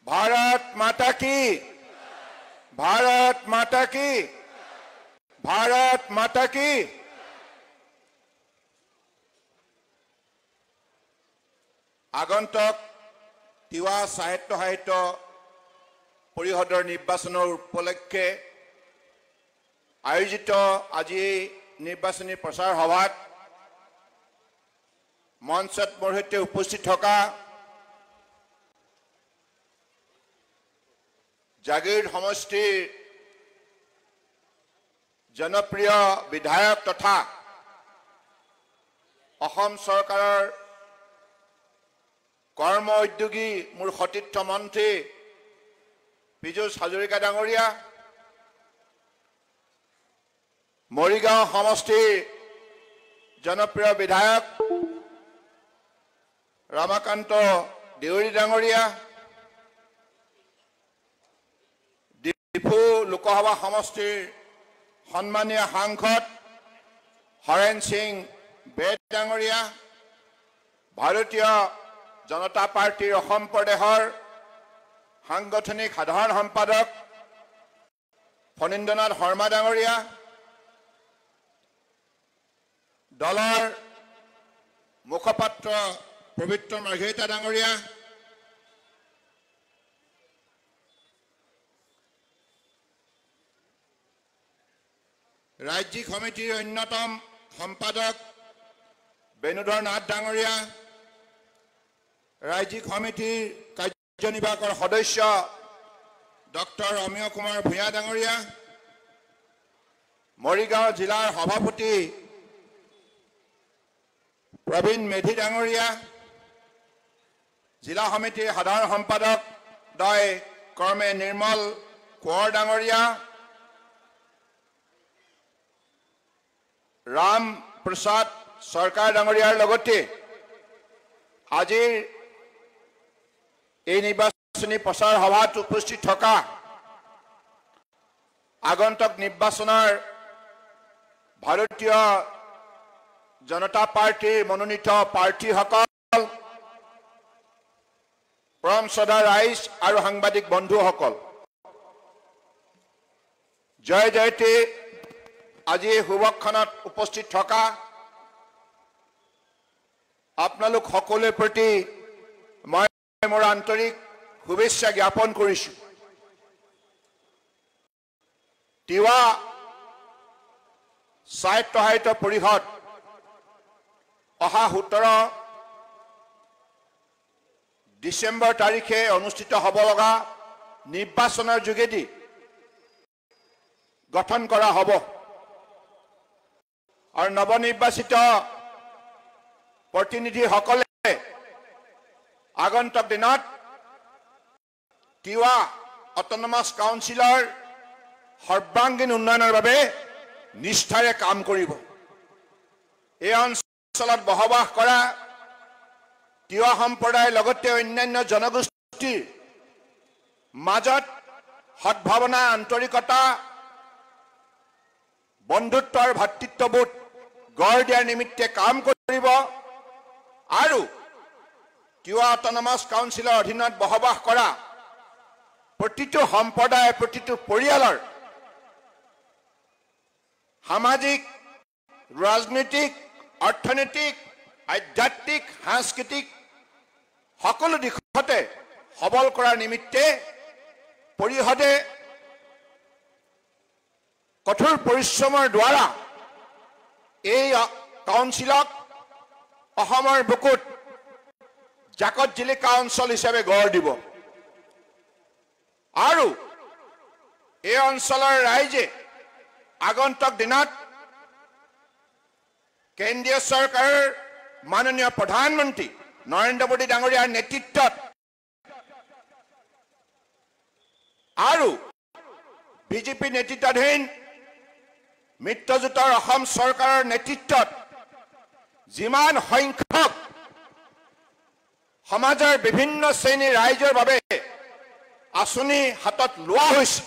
भारत माता की, भारत माता की, भारत माता की। आगंतुक तिवा साहित्य परिषदर निर्वाचনৰ उपलक्षে आयोजित আজি निर्वाचনী प्रचार सभात मंचत मोर सहित उपस्थित থকা जागीर समष्टिर जनप्रिय विधायक तथा असम सरकारेर कर्म उद्योगी मोर सतीर्थ मंत्री पीयूष हाजरिका डांगरिया, मरिगांव समष्टिर जनप्रिय विधायक रामाकांत देउरी डांगरिया, डिफू लोकसभा समष्टिर सम्मानीय सांसद हरेन सिंह बेद डांगरिया, भारतीय जनता पार्टीर असम प्रदेशर सांगठनिक साधारण सम्पादक फणीन्द्रनाथ शर्मा डांगरिया, दलर मुखपात्र पवित्र मार्घेरिटा डांगरिया, राज्यिक समितिर अन्यतम सम्पादक बेणुधर नाथ डांगरिया, राज्यिक समितिर कार्यनिर्वाहकर सदस्य डॉक्टर अमीय कुमार भूया डांगरिया, मरिगांव जिलार सभापति प्रवीण मेधी डांगरिया, जिला समितिर साधारण सम्पादक दय कर्मे निर्मल कोঁৱৰ डांगरिया, राम प्रसाद सरकार डांगरियार लगते आजिर এই নির্বাচনী প্রচার সভাত উপস্থিত থকা আগন্তুক নির্বাচনের ভারতীয় জনতা পার্টির মনোনীত প্রার্থী সকল, পরম শ্রদ্ধা রাইজ আর সাংবাদিক বন্ধু সকল, জয় জয়তে আজি শুভক্ষণত উপস্থিত থকা আপোনালোক সকলের প্রতি মই मोर आंतरिक शुभेच्छा ज्ञापन करिछु। तिवा साहित्य परिषद अहा 17 डिसेम्बर तारिखे अनुष्ठित हब लगा निर्वाचনৰ যোগেদি गठन करा हब और नवनिर्वाचित प्रतिनिधि सकले आगंतुक दिनत तिवा अटोनमास काउन्सिলৰ सर्वांगीन उन्नयনৰ বাবে निष्ठारे काम करिब। এই অঞ্চলত বসবাস কৰা तिवा সম্প্ৰদায়ৰ লগতে অন্যান্য জনগোষ্ঠীৰ মাজত সদ্ভাৱনা, আন্তৰিকতা, বন্ধুত্ব আৰু ভাতৃত্ববোধ গঢ় দিয়াৰ নিমিত্তে কাম কৰিব আৰু तिवा अटोनमास काउन्सिলৰ अधीনত बसबास কৰা प्रतिটো সম্প্ৰদায়, प्रतिটো পৰিয়ালৰ সামাজিক, ৰাজনৈতিক, অৰ্থনৈতিক, আধ্যাত্মিক, সাংস্কৃতিক সকলো দিশতে সবল কৰাৰ নিমিত্তে পৰিষদে কঠোৰ পৰিশ্ৰমৰ দ্বাৰা এই কাউন্সিলক অসমৰ বুকুত জাকত জিলিকা অঞ্চল হিসাবে গঢ় দিব আৰু এই অঞ্চলৰ ৰাইজে আগন্তুক দিনত কেন্দ্ৰীয় চৰকাৰৰ মাননীয় প্ৰধানমন্ত্ৰী নৰেন্দ্ৰ মোদী ডাঙৰীয়াৰ নেতৃত্বত আৰু বিজেপি নেতৃত্বাধীন মিত্ৰজোঁটৰ অসম চৰকাৰৰ নেতৃত্বত যিমান সংখ্যক সমাজৰ বিভিন্ন শ্ৰেণীৰ ৰাইজৰ বাবে আঁচনি হাতত লোৱা হৈছে,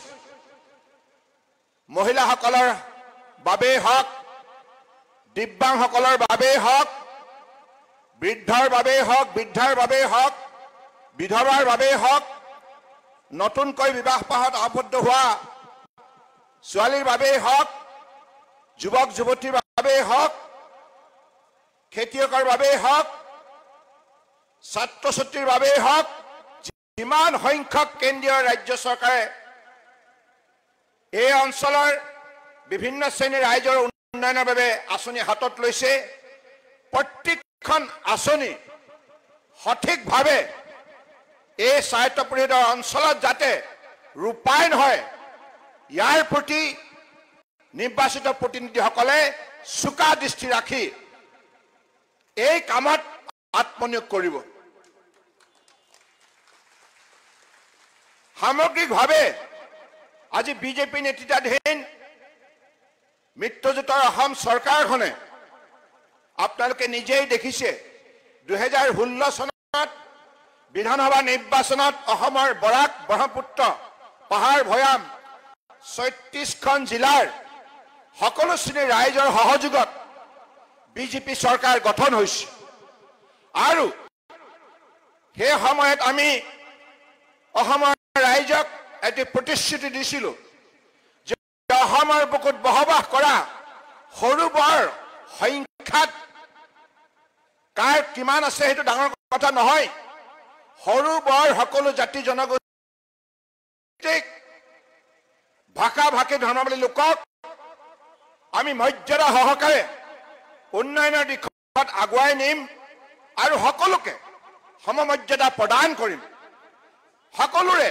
মহিলাসকলৰ বাবে হওক, দিব্যাংগসকলৰ বাবে হওক, বৃদ্ধৰ বাবে হওক, বৃদ্ধাৰ বাবে হওক, বিধৱাৰ বাবে হওক, নতুনকৈ বিবাহ পাশত আবদ্ধ হোৱা ছোৱালীৰ বাবেই হওক, যুৱক যুৱতীৰ বাবেই হওক, খেতিয়কৰ বাবেই হওক, ছাত্ৰ ছাত্ৰীৰ বাবেই হওক, যিমান সংখ্যক কেন্দ্ৰীয় ৰাজ্য চৰকাৰে এই অঞ্চলৰ বিভিন্ন শ্ৰেণীৰ ৰাইজৰ উন্নয়নৰ বাবে আঁচনি হাতত লৈছে, প্ৰত্যেকখন আঁচনি সঠিকভাৱে এই স্বায়ত্তশাসিত অঞ্চলত যাতে ৰূপায়ণ হয়, ইয়াৰ প্ৰতি নিৰ্বাচিত প্ৰতিনিধিসকলে চোকা দৃষ্টি ৰাখি এই কামত আত্মনিয়োগ কৰিব। সামগ্ৰিকভাৱে আজি বিজেপি নেতৃত্বাধীন মিত্ৰজোঁটৰ অসম চৰকাৰখনে আপোনালোকে নিজেই দেখিছে 2016 চনত বিধানসভা নিৰ্বাচনত অসমৰ বৰাক, ব্ৰহ্মপুত্ৰ, পাহাৰ, ভৈয়াম 36খন জিলাৰ সকলো শ্ৰেণীৰ ৰাইজৰ সহযোগত বিজেপি চৰকাৰ গঠন হৈছে আৰু সেই সময়ত আমি অসমৰ ৰাইজক এটি প্ৰতিশ্ৰুতি দিছিলোঁ যে অসমৰ বুকুত বসবাস কৰা সৰু বৰ সংখ্যাত কাৰ কিমান আছে সেইটো ডাঙৰ কথা নহয়, সৰু বৰ সকলো জাতি জনগোষ্ঠীক ভাষা ভাষী ধৰ্মাৱলী লোকক আমি মৰ্যাদা সহকাৰে উন্নয়নৰ দিশত আগুৱাই নিম আৰু সকলোকে সমমৰ্যাদা প্ৰদান কৰিম। সকলোৰে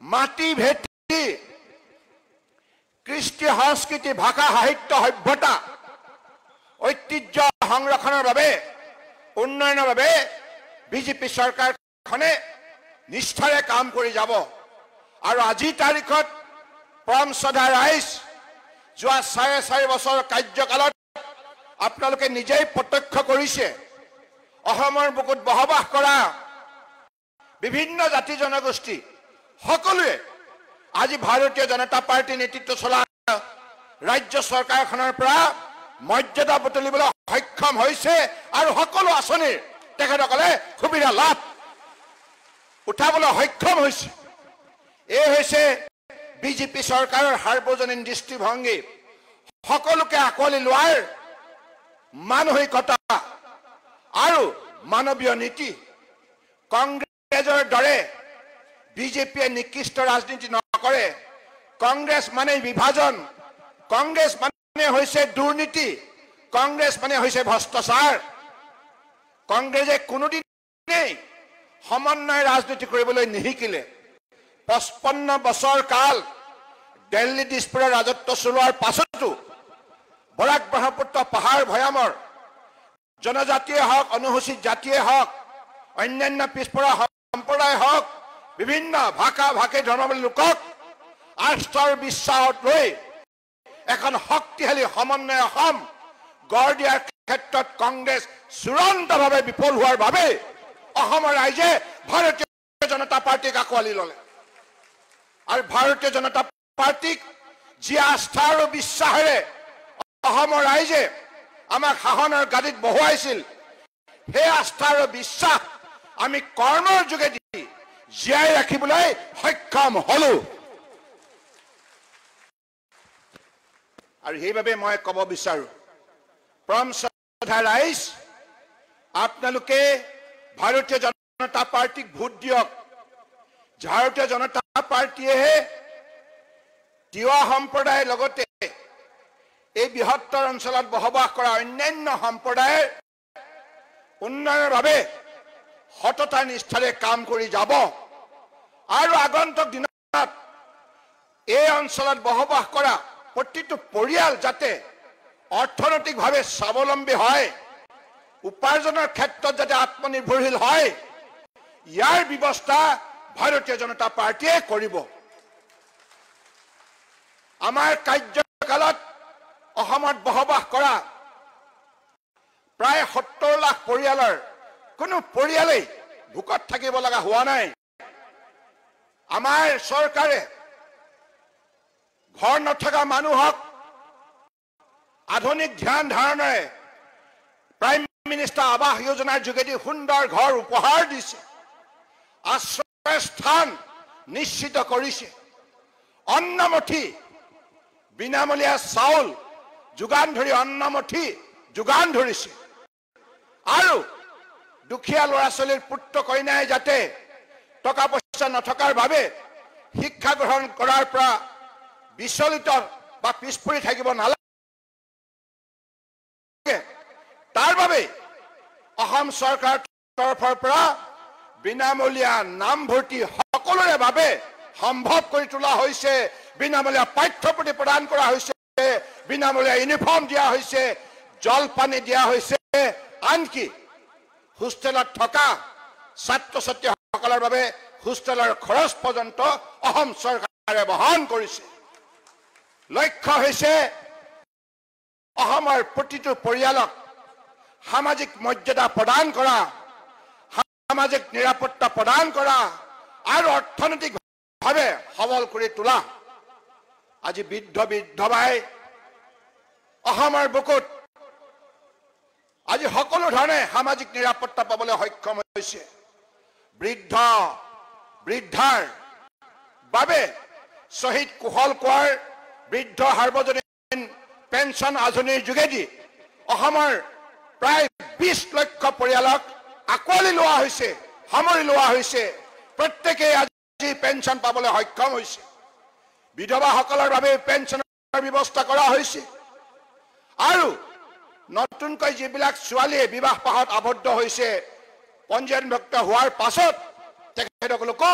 মাটি ভেটি, কৃষ্টি সংস্কৃতি, ভাষা সাহিত্য সভ্যতা ঐতিহ্য সংৰক্ষণৰ বাবে উন্নয়নৰ বাবে বিজেপি চৰকাৰখনে নিষ্ঠাৰে কাম কৰি যাব। আৰু আজিৰ তাৰিখত পৰম শ্ৰদ্ধা ৰাইজ যোৱা 4.5 বছৰ কাৰ্যকালত আপোনালোকে নিজেই প্ৰত্যক্ষ কৰিছে অসমৰ বুকুত বসবাস কৰা বিভিন্ন জাতি জনগোষ্ঠী সকলোৱে আজি ভাৰতীয় জনতা পাৰ্টি নেতৃত্ব চলা ৰাজ্য চৰকাৰখনৰ পৰা মৰ্যাদা বুটলিবলৈ সক্ষম হৈছে আৰু সকলো আঁচনিৰ তেখেতসকলে সুবিধা লাভ উঠাবলৈ সক্ষম হৈছে। এই হৈছে বিজেপি চৰকাৰৰ সাৰ্বজনীন দৃষ্টিভংগী, সকলোকে আঁকোৱালি লোৱাৰ মানসিকতা আৰু মানৱীয় নীতি। কংগ্ৰেছৰ দৰে বিজেপিয়ে নিকৃষ্ট ৰাজনীতি নকৰে। কংগ্ৰেছ মানে বিভাজন, কংগ্ৰেছ মানে হৈছে দুৰ্নীতি, কংগ্ৰেছ মানে হৈছে ভ্ৰষ্টাচাৰ। কংগ্ৰেছে কোনোদিনেই সমন্বয় ৰাজনীতি কৰিবলৈ নিশিকিলে। 55 বছৰ কাল দিল্লী দিছপুৰৰ ৰাজত্ব চলোৱাৰ পাছতো বৰাক, ব্ৰহ্মপুত্ৰ, পাহাৰ, ভৈয়ামৰ জনজাতিয়ে হওক, অনুসূচিত জাতিয়ে হওক, অন্যান্য পিছপৰা সম্প্ৰদায় হওক, বিভিন্ন ভাষা ভাষী ধৰ্মাৱলী লোকক আস্থাৰ বিশ্বাসত লৈ এখন শক্তিশালী সমন্বয় অসম গঢ় দিয়াৰ ক্ষেত্ৰত কংগ্ৰেছ চূড়ান্তভাৱে বিফল হোৱাৰ বাবে অসমৰ ৰাইজে ভাৰতীয় জনতা পাৰ্টিক আঁকোৱালি ল'লে। আৰু ভাৰতীয় জনতা পাৰ্টিক যি আস্থা আৰু বিশ্বাসেৰে অসমৰ ৰাইজে আমাক শাসনৰ গাদীত বহুৱাইছিল, সেই আস্থা আৰু বিশ্বাস আমি কৰ্মৰ যোগেদি জীয়াই ৰাখিবলৈ সক্ষম হলো। আৰু সেইবাবে মই ক'ব বিচাৰো, পৰম শ্ৰদ্ধা ৰাইজ, আপোনালোকে ভাৰতীয় জনতা পাৰ্টিক ভোট দিয়ক। ভাৰতীয় জনতা পাৰ্টিয়েহে তিৱা সম্প্ৰদায়ৰ লগতে এই বৃহত্তৰ অঞ্চলত বসবাস কৰা অন্যান্য সম্প্ৰদায়ৰ উন্নয়নৰ বাবে সততা নিষ্ঠাৰে কাম কৰি যাব। আৰু আগন্তুক দিনত এই অঞ্চলত বসবাস কৰা প্ৰতিটো পৰিয়াল যাতে অৰ্থনৈতিকভাৱে স্বাৱলম্বী হয়, উপাৰ্জনৰ ক্ষেত্ৰত যাতে আত্মনিৰ্ভৰশীল হয়, ইয়াৰ ব্যৱস্থা ভাৰতীয় জনতা পাৰ্টিয়ে কৰিব। আমাৰ কাৰ্যকালত অসমত বসবাস কৰা প্ৰায় 70 লাখ পৰিয়ালৰ কোনো পৰিয়ালেই ভোকত থাকিব লগা হোৱা নাই। আমাৰ চৰকাৰে ঘৰ নথকা মানুহক আধুনিক ধ্যান ধাৰণাৰে প্ৰাইম মিনিষ্টাৰ আৱাস যোজনাৰ যোগেদি সুন্দৰ ঘৰ উপহাৰ দিছে। আশ্ৰয় স্থান নিশ্চিত কৰিছে অন্নমুঠি বিনামূলীয়া চাউল যোগান ধৰি অন্নমুঠি যোগান ধৰিছে আৰু দুখীয়া ল'ৰা ছোৱালীৰ পুত্ৰ কন্যাই যাতে টকা পইচা নথকাৰ বাবে শিক্ষা গ্ৰহণ কৰাৰ পৰা বিচলিত বা পিছপৰি থাকিব নালাগে তাৰ বাবে অসম চৰকাৰৰ তৰফৰ পৰা বিনামূলীয়া নামভৰ্তি সকলোৰে বাবে সম্ভৱ কৰি তোলা হৈছে বিনামূলীয়া পাঠ্যপুথি প্ৰদান কৰা হৈছে বিনামূলীয়া ইউনিফৰ্ম দিয়া হৈছে জলপানী দিয়া হৈছে আনকি হোষ্টেলত থকা ছাত্ৰ ছাত্ৰীসকলৰ বাবে হোষ্টেলৰ খৰচ পৰ্যন্ত অসম চৰকাৰে বহন কৰিছে লক্ষ্য হৈছে অসমৰ প্ৰতিটো পৰিয়ালক সামাজিক মৰ্যাদা প্ৰদান কৰা সামাজিক নিৰাপত্তা প্ৰদান কৰা আৰু অৰ্থনৈতিকভাৱে সবল কৰি তোলা আজি বৃদ্ধ বিধৱাই অসমৰ বুকুত আজি সকলো ধৰণে সামাজিক নিৰাপত্তা পাবলৈ সক্ষম হৈছে বৃদ্ধাৰ বাবে শহীদ কুশল কোঁৱৰ বৃদ্ধ সাৰ্বজনীন পেঞ্চন আঁচনিৰ যোগেদি অসমৰ প্ৰায় 20 লক্ষ পৰিয়ালক আকোৱালি লোৱা হৈছে সামৰি লোৱা হৈছে প্ৰত্যেকে আজি পেঞ্চন পাবলৈ সক্ষম হৈছে বিধৱাসকলৰ বাবে পেঞ্চনৰ ব্যৱস্থা কৰা হৈছে আৰু নতুনকৈ যিবিলাক ছোৱালীয়ে বিবাহ পাশত আবদ্ধ হৈছে পঞ্জীয়নভুক্ত হোৱাৰ পাছত তেখেতসকলকো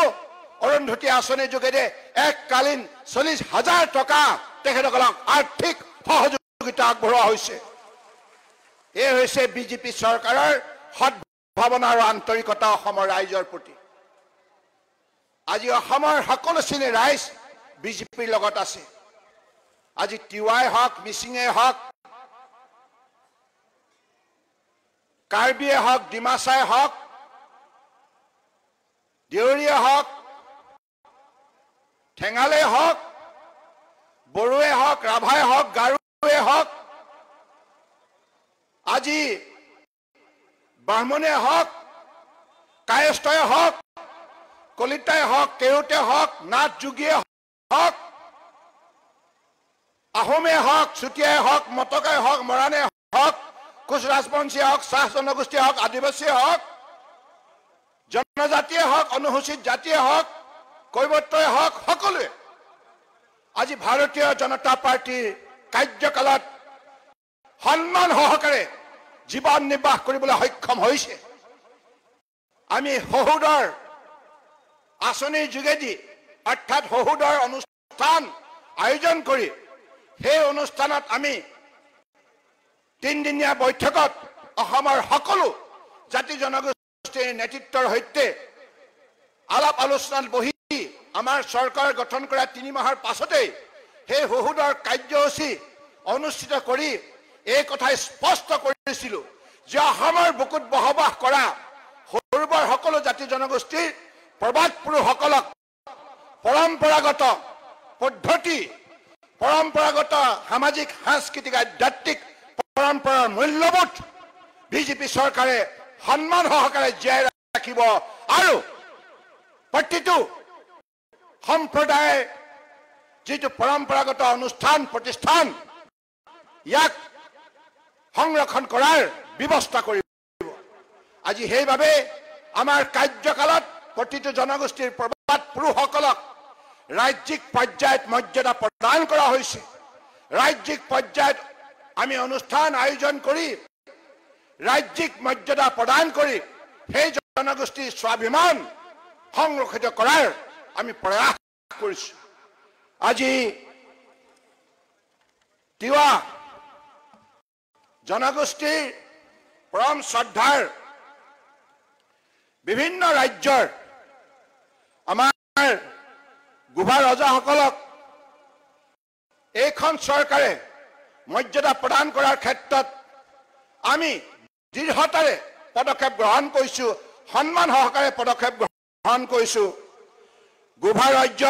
অৰুন্ধতী আঁচনিৰ যোগেদি এককালীন 40,000 টকা তেখেতসকলক আৰ্থিক সহযোগিতা আগবঢ়োৱা হৈছে এই হৈছে বিজেপি চৰকাৰৰ সদ্ভাৱনা আৰু আন্তৰিকতা অসমৰ ৰাইজৰ প্ৰতি আজি অসমৰ সকলো শ্ৰেণীৰ ৰাইজ বিজেপিৰ লগত আছে আজি তিৱাই হওক মিচিঙে হওক কাৰ্বিয়ে হওক ডিমাচাই হওক দেউৰীয়ে হওক ঠেঙালে হওক বড়োৱে হওক ৰাভাই হওক গাৰোৱে হওক আজি ব্ৰাহ্মণে হওক কায়স্থই হওক কলিতাই হওক কেওটে হওক নাথ যোগীয়ে হওক আহোমে হওক চুতীয়াই হওক মটকাই হওক মৰাণে হওক কোচ ৰাজবংশী হওক চাহ জনগোষ্ঠী হওক আদিবাসীয়ে হওক জনজাতিয়ে হওক অনুসূচিত জাতিয়ে হওক কৈবৰ্তই হওক সকলোৱে আজি ভাৰতীয় জনতা পাৰ্টিৰ কাৰ্যকালত সন্মান সহকাৰে জীৱন নিৰ্বাহ কৰিবলৈ সক্ষম হৈছে আমি শহুদৰ আঁচনিৰ যোগেদি অৰ্থাৎ শহুদৰ অনুষ্ঠান আয়োজন কৰি সেই অনুষ্ঠানত আমি 3 দিনীয়া বৈঠকত অসমৰ সকলো জাতি জনগোষ্ঠীৰ নেতৃত্বৰ সৈতে আলাপ আলোচনাত বহি আমাৰ চৰকাৰ গঠন কৰা 3 মাহৰ পাছতেই সেই শহুদৰ কাৰ্যসূচী অনুষ্ঠিত কৰি এই কথা স্পষ্ট কৰিছিলো যে অসমৰ বুকুত বসবাস কৰা সৰুবৰ সকলো জাতি জনগোষ্ঠীৰ প্ৰবাদ পুৰুষসকলক পৰম্পৰাগত পদ্ধতি পৰম্পৰাগত সামাজিক সাংস্কৃতিক আধ্যাত্মিক পৰম্পৰাৰ মূল্যবোধ বিজেপি চৰকাৰে সন্মান সহকাৰে জীয়াই ৰাখিব আৰু প্ৰতিটো সম্প্ৰদায়ে যিটো পৰম্পৰাগত অনুষ্ঠান প্ৰতিষ্ঠান ইয়াক সংৰক্ষণ কৰাৰ ব্যৱস্থা কৰিব আজি সেইভাবে আমাৰ কাৰ্যকালত প্ৰতিটো জনগোষ্ঠীৰ প্ৰবাদ পুৰুষসকলক ৰাজ্যিক পৰ্যায়ত মৰ্যাদা প্ৰদান কৰা হৈছে ৰাজ্যিক পৰ্যায়ত আমি অনুষ্ঠান আয়োজন কৰি ৰাজ্যিক মৰ্যাদা প্ৰদান কৰি সেই জনগোষ্ঠীৰ স্বাভিমান সংৰক্ষিত কৰাৰ আমি প্ৰয়াস কৰিছো আজি তিৱা জনগোষ্ঠীৰ পৰম শ্ৰদ্ধাৰ বিভিন্ন ৰাজ্যৰ আমাৰ গুভা ৰজাসকলক এইখন চৰকাৰে মৰ্যাদা প্ৰদান কৰাৰ ক্ষেত্ৰত আমি দৃঢ়তাৰে পদক্ষেপ গ্ৰহণ কৰিছো সন্মান সহকাৰে পদক্ষেপ গ্ৰহণ কৰিছো গুভা ৰাজ্য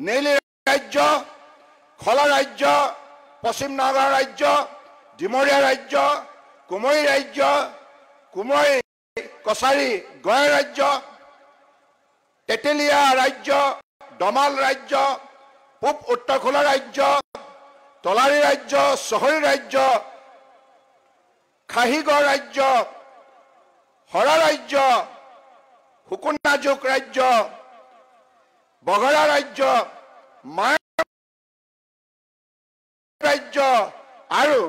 নেলি ৰাজ্য খলা ৰাজ্য পশ্চিম নগাঁও ৰাজ্য ডিমৰীয়া ৰাজ্য কুমৰী ৰাজ্য কুমৰী কছাৰী গড় ৰাজ্য তেতেলিয়া ৰাজ্য, দমাল ৰাজ্য, পূব উত্তৰ-খোলা ৰাজ্য, তলাৰী ৰাজ্য, চহৰী ৰাজ্য, খাহীগড় ৰাজ্য, হৰা ৰাজ্য, সুকুনাজুক ৰাজ্য, বগৰা ৰাজ্য, মাৰ ৰাজ্য আৰু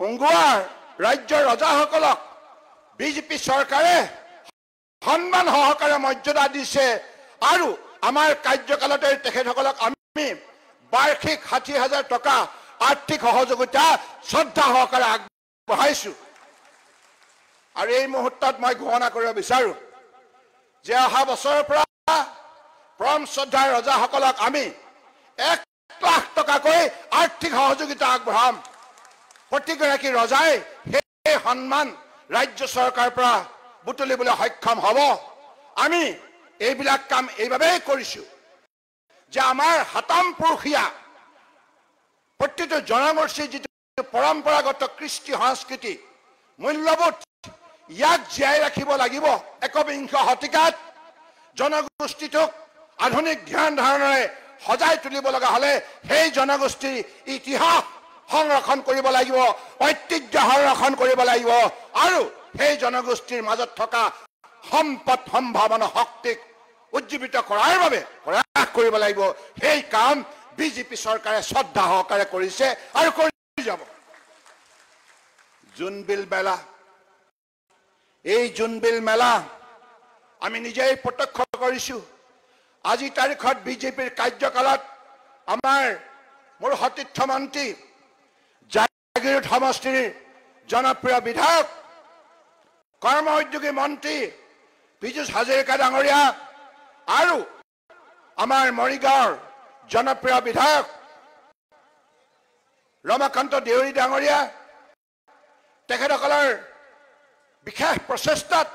উংগুৱাৰ ৰাজ্যৰ ৰজাসকলক বিজেপি চৰকাৰে সন্মান সহকাৰে মৰ্যাদা দিছে আৰু আমাৰ কাৰ্যকালতে তেখেতসকলক আমি বাৰ্ষিক ৬০,০০০ টকা আৰ্থিক সহযোগিতা শ্ৰদ্ধা সহকাৰে আগবঢ়াইছো। আৰু এই মুহূৰ্তত মই ঘোষণা কৰিব বিচাৰো যে অহা বছৰৰ পৰা পৰম শ্ৰদ্ধাৰ ৰজাসকলক আমি ১ লাখ টকাকৈ আৰ্থিক সহযোগিতা আগবঢ়াম। প্ৰতিগৰাকী ৰজাই সেই সন্মান ৰাজ্য চৰকাৰৰ পৰা বুটলিবলৈ সক্ষম হ'ব। আমি এইবিলাক কাম এইবাবেই কৰিছো যে আমাৰ হাতাম পুৰুষীয়া প্ৰতিটো জনগোষ্ঠীৰ যিটো পৰম্পৰাগত কৃষ্টি সংস্কৃতি মূল্যবোধ ইয়াক জীয়াই ৰাখিব লাগিব। একবিংশ শতিকাত জনগোষ্ঠীটোক আধুনিক ধ্যান ধাৰণাৰে সজাই তুলিব লগা হলে সেই জনগোষ্ঠীৰ ইতিহাস সংৰক্ষণ কৰিব লাগিব, ঐতিহ্য সংৰক্ষণ কৰিব লাগিব আৰু সেই জনগোষ্ঠীৰ মাজত থকা সম্পদ সম্ভাৱনা শক্তিক উজ্জীৱিত কৰাৰ বাবে প্ৰয়াস কৰিব লাগিব। সেই কাম বিজেপি চৰকাৰে শ্ৰদ্ধা সহকাৰে কৰিছে আৰু কৰি যাব। জোনবিল মেলা, এই জোনবিল মেলা আমি নিজেই প্ৰত্যক্ষ কৰিছো। আজি তাৰিখত বিজেপিৰ কাৰ্যকালত আমাৰ মোৰ সতীৰ্থ মন্ত্ৰী জাগিৰোড সমষ্টিৰ জনপ্ৰিয় বিধায়ক কৰ্ম উদ্যোগী মন্ত্ৰী পীযুষ হাজৰিকা ডাঙৰীয়া আৰু আমাৰ মৰিগাঁৱৰ জনপ্ৰিয় বিধায়ক ৰমাকান্ত দেউৰী ডাঙৰীয়া তেখেতসকলৰ বিশেষ প্ৰচেষ্টাত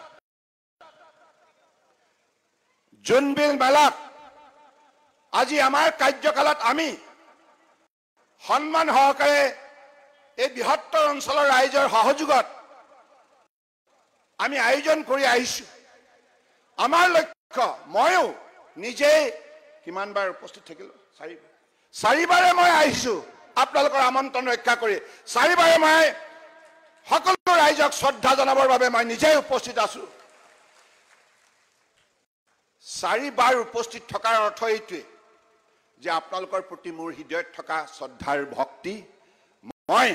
জোনবিল মেলাক আজি আমাৰ কাৰ্যকালত আমি সন্মান সহকাৰে এই বৃহত্তৰ অঞ্চলৰ ৰাইজৰ সহযোগত আমি আয়োজন কৰি আহিছো। আমাৰ লক্ষ্য, ময়ো নিজেই কিমানবাৰ উপস্থিত থাকিলো, চাৰিবাৰে মই আহিছো আপোনালোকৰ আমন্ত্ৰণ ৰক্ষা কৰি। চাৰিবাৰে মই সকলো ৰাইজক শ্ৰদ্ধা জনাবৰ বাবে মই নিজেই উপস্থিত আছো। চাৰিবাৰ উপস্থিত থকাৰ অৰ্থ এইটোৱে যে আপোনালোকৰ প্ৰতি মোৰ হৃদয়ত থকা শ্ৰদ্ধাৰ ভক্তি মই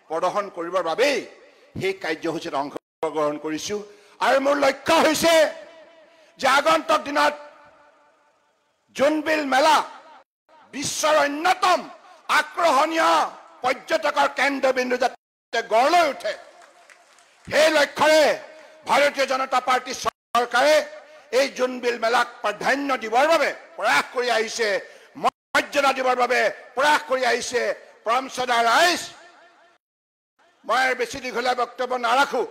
প্ৰদৰ্শন কৰিবৰ বাবেই সেই কাৰ্যসূচীত অংশগ্ৰহণ কৰিছো। আৰু মোৰ লক্ষ্য হৈছে যে আগন্তুক দিনত জোনবিল মেলা বিশ্বৰ অন্যতম আকৰ্ষণীয় পৰ্যটকৰ কেন্দ্ৰবিন্দু যাতে গঢ় লৈ উঠে, সেই লক্ষ্যৰে ভাৰতীয় জনতা পাৰ্টি চৰকাৰে এই জোনবিল মেলাক প্ৰাধান্য দিবৰ বাবে প্ৰয়াস কৰি আহিছে, মৰ্যাদা দিবৰ বাবে প্ৰয়াস কৰি আহিছে। পৰম শ্ৰদ্ধা ৰাইজ, মই বেছি দীঘলীয়া বক্তব্য নাৰাখো।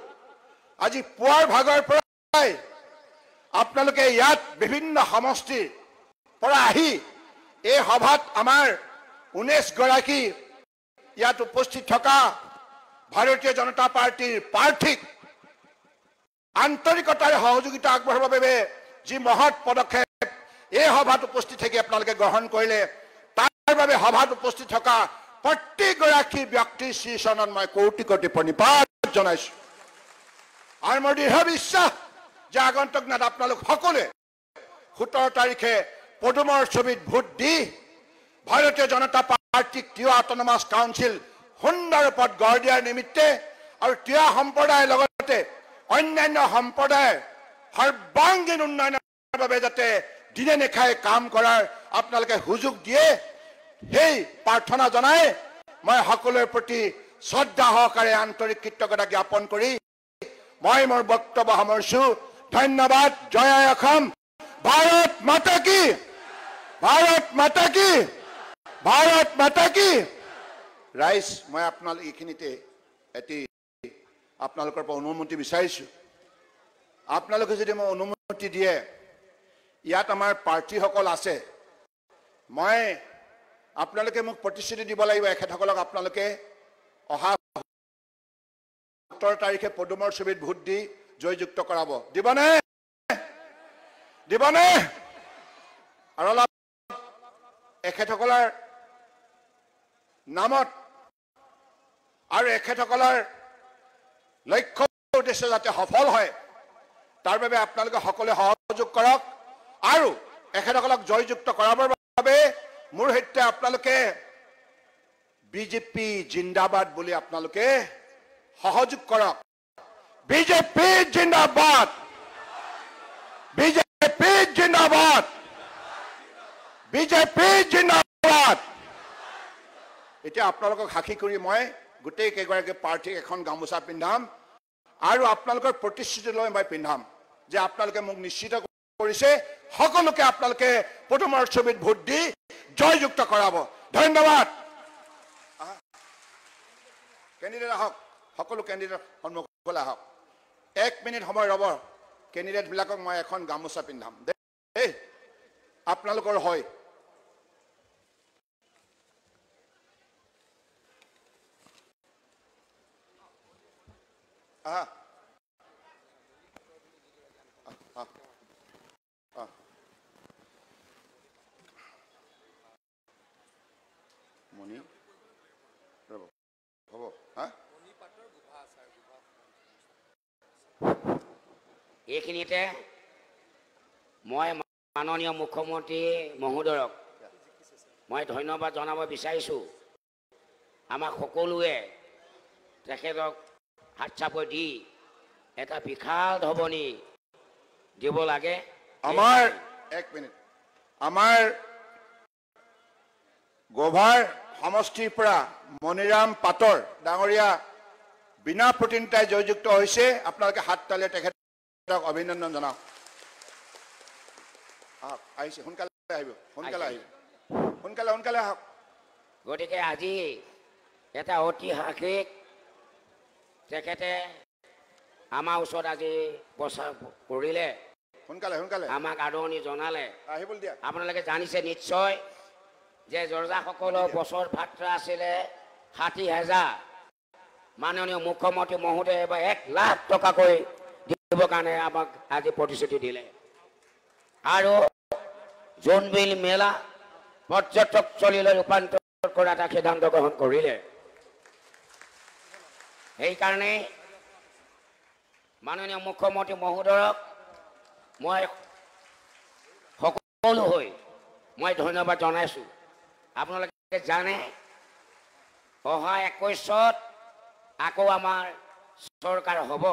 আজি পুৱাৰ ভাগৰ পৰাই আপোনালোকে ইয়াত বিভিন্ন সমষ্টিৰ পৰা আহি এই সভাত আমাৰ 19 গৰাকী ইয়াত উপস্থিত থকা ভাৰতীয় জনতা পাৰ্টিৰ প্ৰাৰ্থীক আন্তৰিকতাৰে সহযোগিতা আগবঢ়াবৰ বাবে যি মহৎ পদক্ষেপ এই সভাত উপস্থিত থাকি আপোনালোকে গ্ৰহণ কৰিলে, তাৰ বাবে সভাত উপস্থিত থকা প্ৰত্যেকগৰাকী ব্যক্তিৰ শ্ৰীচৰণত মই কোটি কোটি প্ৰণিপাত জনাইছো। আৰু মোৰ দৃঢ় বিশ্বাস যে আগন্তুক দিনত আপোনালোক সকলোৱে 17 তাৰিখে পদুমৰ ছবিত ভোট দি ভাৰতীয় জনতা পাৰ্টিক তিৱা অট'নমাছ কাউন্সিল সুন্দৰ ৰূপত গঢ় দিয়াৰ নিমিত্তে আৰু তিৱা সম্প্ৰদায়ৰ লগতে অন্যান্য সম্প্ৰদায়ৰ সৰ্বাংগীন উন্নয়নৰ বাবে যাতে দিনে নিশাই কাম কৰাৰ আপোনালোকে সুযোগ দিয়ে, সেই প্ৰাৰ্থনা জনাই মই সকলোৰে প্ৰতি শ্ৰদ্ধা সহকাৰে আন্তৰিক কৃতজ্ঞতা জ্ঞাপন কৰি মই মোৰ বক্তব্য সামৰিছো। ধন্যবাদ। জয় অসম। ভাৰত মাতা কি, ভাৰত মাতা কি, ভাৰত মাতা কি। ৰাইজ, মই আপোনালোক এইখিনিতে এটি আপোনালোকৰ পৰা অনুমতি বিচাৰিছো। আপোনালোকে যদি মই অনুমতি দিয়ে, ইয়াত আমাৰ প্ৰাৰ্থীসকল আছে, মই আপোনালোকে মোক প্ৰতিশ্ৰুতি দিব লাগিব এখেতসকলক আপোনালোকে অহা 17 তাৰিখে পদুমৰ ছবিত ভোট দি জয়যুক্ত কৰাব। দিবনে? দিবনে? আৰু অলপ এখেতসকলৰ নামত আৰু এখেতসকলৰ লক্ষ্য উদ্দেশ্য যাতে সফল হয় তাৰ বাবে আপোনালোকে সকলোৱে সহযোগ কৰক আৰু এখেতসকলক জয়যুক্ত কৰাবৰ বাবে মোৰ সৈতে আপোনালোকে বিজেপি জিন্দাবাদ বুলি আপোনালোকে সহযোগ কৰক বিজেপি জিন্দাবাদ বিজেপি জিন্দাবাদ বিজেপি জিন্দাবাদ এতিয়া আপোনালোকক সাক্ষী কৰি মই গোটেই কেইগৰাকী প্ৰাৰ্থীক এখন গামোচা পিন্ধাম আৰু আপোনালোকৰ প্ৰতিশ্ৰুতি লৈ মই পিন্ধাম যে আপোনালোকে মোক নিশ্চিত কৰিছে সকলোকে আপোনালোকে প্ৰথমৰ ছবিত ভোট দি জয়যুক্ত কৰাব ধন্যবাদ কেণ্ডিডেট আহক সকলো কেণ্ডিডেট সন্মুখলৈ আহক 1 মিনিট সময় ৰ'ব কেণ্ডিডেট বিলাকক মই এখন গামোচা পিন্ধাম দেই আপোনালোকৰ হয় মণি ৰ'ব হ'ব এইখিনিতে মই মাননীয় মুখ্যমন্ত্ৰী মহোদয়ক মই ধন্যবাদ জনাব বিচাৰিছোঁ আমাক সকলোৱে তেখেতক হাত চাপৰি দি এটা বিশাল ধৱনী দিব লাগে আমাৰ 1 মিনিট আমাৰ গোভাৰ সমষ্টিৰ পৰা মণিৰাম পাটৰ ডাঙৰীয়া বিনা প্ৰতিনিধিতাই জয়যুক্ত হৈছে আপোনালোকে হাত তালে তেখেতক অভিনন্দন জনাওক আহিছে সোনকালে আহিব সোনকালে আহক গতিকে আজি এটা ঐতিহাসিক তেখেতে আমাৰ ওচৰত আজি প্ৰচাৰ কৰিলে সোনকালে আমাক আদৰণি জনালে আহিবল দিয়া আপোনালোকে জানিছে নিশ্চয় যে জৰ্জাসকলৰ বছৰ ভাত্ৰা আছিলে ৬০,০০০ মাননীয় মুখ্যমন্ত্ৰী মহোদয়ে এবাৰ 1 লাখ টকাকৈ দিবৰ কাৰণে আমাক আজি প্ৰতিশ্ৰুতি দিলে আৰু জোনবিল মেলা পৰ্যটকস্থলীলৈ ৰূপান্তৰ কৰা এটা সিদ্ধান্ত গ্ৰহণ কৰিলে সেইকাৰণে মাননীয় মুখ্যমন্ত্ৰী মহোদয়ক মই সকলো হৈ মই ধন্যবাদ জনাইছোঁ আপোনালোকে জানে অহা 21ত আকৌ আমাৰ চৰকাৰ হ'ব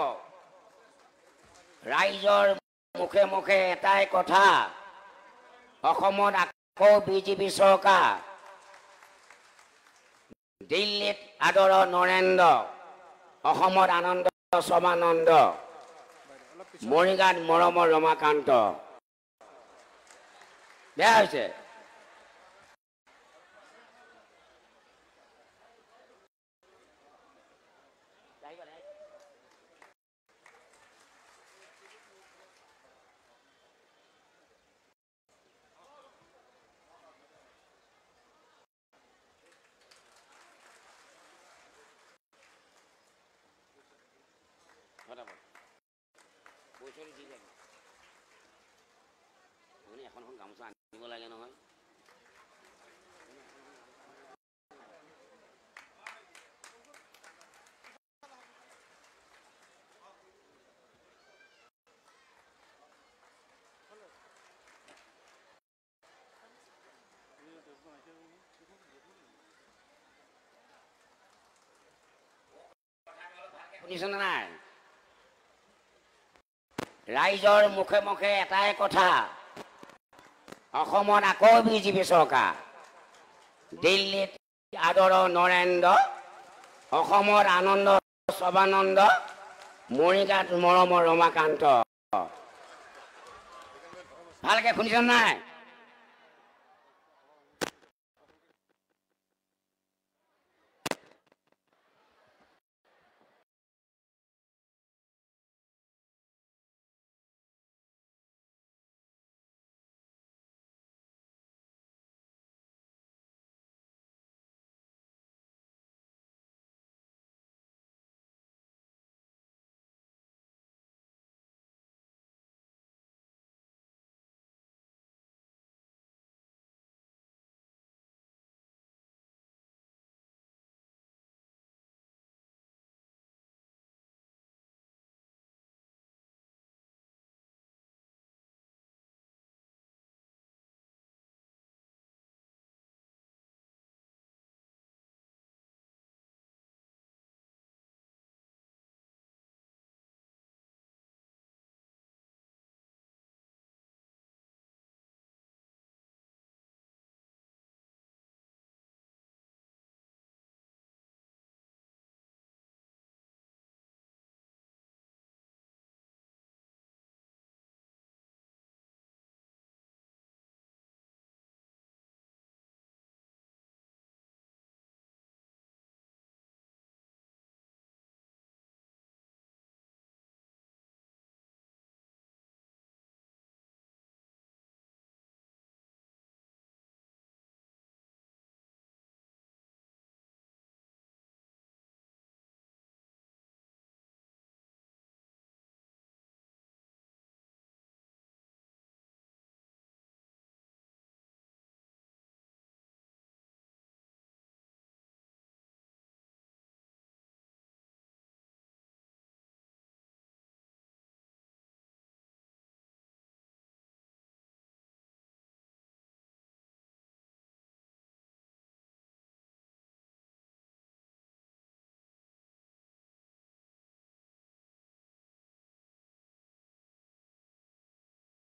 ৰাইজৰ মুখে মুখে এটাই কথা অসমত আকৌ বিজেপি চৰকাৰ দিল্লীত আদৰ নৰেন্দ্ৰ অসমত আনন্দ সমানন্দ মৰিগাঁৱত মৰমৰ ৰমাকান্ত বেয়া হৈছে এখন গামোচা আনিব লাগে নহয় শুনিছেনে নাই ৰাইজৰ মুখে মুখে এটাই কথা অসমত আকৌ বিজেপি চৰকাৰ দিল্লীত আদৰ নৰেন্দ্ৰ অসমত আনন্দ সবানন্দ মৰিগাঁৱত মৰমৰ ৰমাকান্ত ভালকে শুনিছেনে নাই